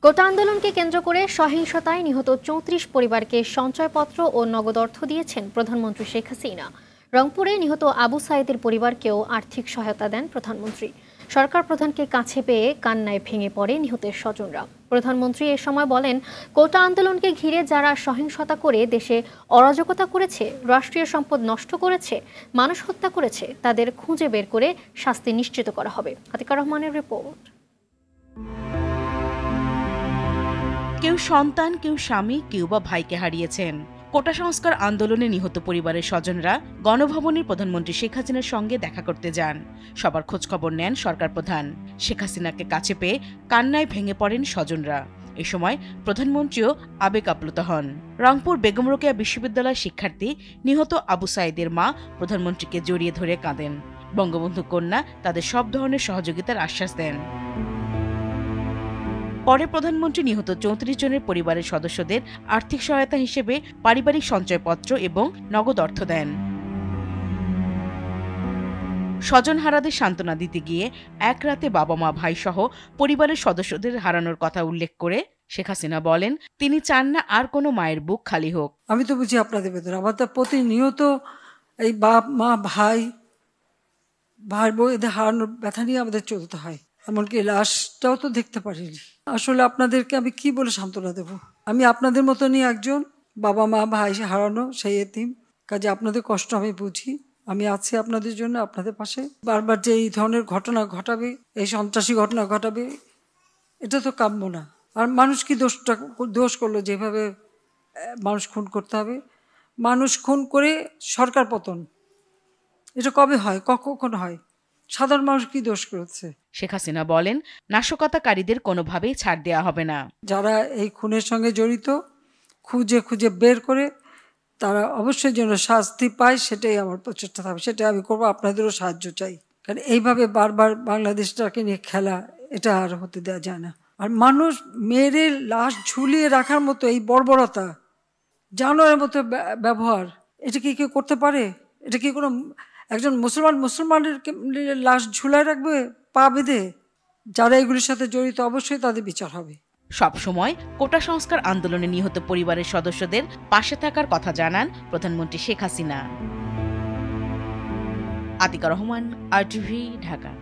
কোটা আন্দোলনকে কেন্দ্র করে সহিংসতায় নিহত ৩৪ পরিবারকে সঞ্চয়পত্র ও নগদ অর্থ দিয়েছেন প্রধানমন্ত্রী শেখ হাসিনা। রংপুরে নিহত আবু সাইদের পরিবারকেও আর্থিক সহায়তা দেন প্রধানমন্ত্রী। সরকার প্রধানকে কাছে পেয়ে কান্নায় ভেঙে পড়ে নিহতের স্বজনরা। প্রধানমন্ত্রী এ সময় বলেন, কোটা আন্দোলনকে ঘিরে যারা সহিংসতা করে দেশে অরাজকতা করেছে, রাষ্ট্রীয় সম্পদ নষ্ট করেছে, মানুষ হত্যা করেছে, তাদের খুঁজে বের করে শাস্তি নিশ্চিত করা হবে। আতিকা রহমানের রিপোর্ট। কেউ সন্তান, কেউ স্বামী, কেউ বা ভাইকে হারিয়েছেন। কোটা সংস্কার আন্দোলনে নিহত পরিবারের স্বজনরা গণভবনে প্রধানমন্ত্রী শেখ হাসিনার সঙ্গে দেখা করতে যান। সবার খোঁজখবর নেন সরকার প্রধান। শেখ হাসিনাকে কাছে পেয়ে কান্নায় ভেঙে পড়েন স্বজনরা। এ সময় প্রধানমন্ত্রীও আবেগ আপ্লুত হন। রংপুর বেগম রোকেয়া বিশ্ববিদ্যালয়ের শিক্ষার্থী নিহত আবু সাইদের মা প্রধানমন্ত্রীকে জড়িয়ে ধরে কাঁদেন। বঙ্গবন্ধু কন্যা তাদের সব ধরনের সহযোগিতার আশ্বাস দেন। পরে প্রধানমন্ত্রী নিহত ৩৪ জনের পরিবারের সদস্যদের আর্থিক সহায়তা হিসেবে পারিবারিক সঞ্চয়পত্র এবং নগদ অর্থ দেন। স্বজনহারাদের সান্ত্বনা দিতে গিয়ে এক রাতে বাবা মা ভাই সহ পরিবারের সদস্যদের হারানোর কথা উল্লেখ করে শেখ হাসিনা বলেন, তিনি চান না আর কোনো মায়ের বুক খালি হোক। আমি তো বুঝি আপনাদের বেদনা, আমাদের প্রতিনিয়ত এই বাপ মা ভাই বউ এদের হারানোর ব্যথা নিয়ে আমাদের চলতে হয়। এমনকি লাশটাও তো দেখতে পারিনি। আসলে আপনাদেরকে আমি কি বলে সান্ত্বনা দেব? আমি আপনাদের মতনই একজন, বাবা মা ভাই হারানো সেই এতিম। কাজে আপনাদের কষ্ট আমি বুঝি। আমি আছি আপনাদের জন্য, আপনাদের পাশে। বারবার যে এই ধরনের ঘটনা ঘটাবে, এই সন্ত্রাসী ঘটনা ঘটাবে, এটা তো কাম্য না। আর মানুষ কি দোষ করলো যেভাবে মানুষ খুন করতে হবে? মানুষ খুন করে সরকার পতন, এটা কবে হয়, কখন হয়? সাধারণ মানুষ কি দোষ করেছে? শেখ হাসিনা বলেন, নাশকতাকারীদের কোনোভাবেই ছাড় দেওয়া হবে না। যারা এই খুনের সঙ্গে জড়িত খুঁজে বের করে তারা অবশ্যই যেন শাস্তি পায়, সেটাই আমার প্রচেষ্টা থাকবে। সেটাই আমি করবো। আপনাদেরও সাহায্য চাই, কারণ এইভাবে বারবার বাংলাদেশটাকে নিয়ে খেলা, এটা আর হতে দেওয়া যায় না। আর মানুষ মেরে লাশ ঝুলিয়ে রাখার মতো এই বর্বরতা, জানোয়ারের মতো ব্যবহার, এটা কি কেউ করতে পারে? এটা কি কোনো একজন মুসলমানের লাশ ঝুলায় রাখবে পা বেঁধে? যারা এগুলির সাথে জড়িত অবশ্যই তাদের বিচার হবে। সবসময় কোটা সংস্কার আন্দোলনে নিহত পরিবারের সদস্যদের পাশে থাকার কথা জানান প্রধানমন্ত্রী শেখ হাসিনা। আতিকা রহমান, RTV, ঢাকা।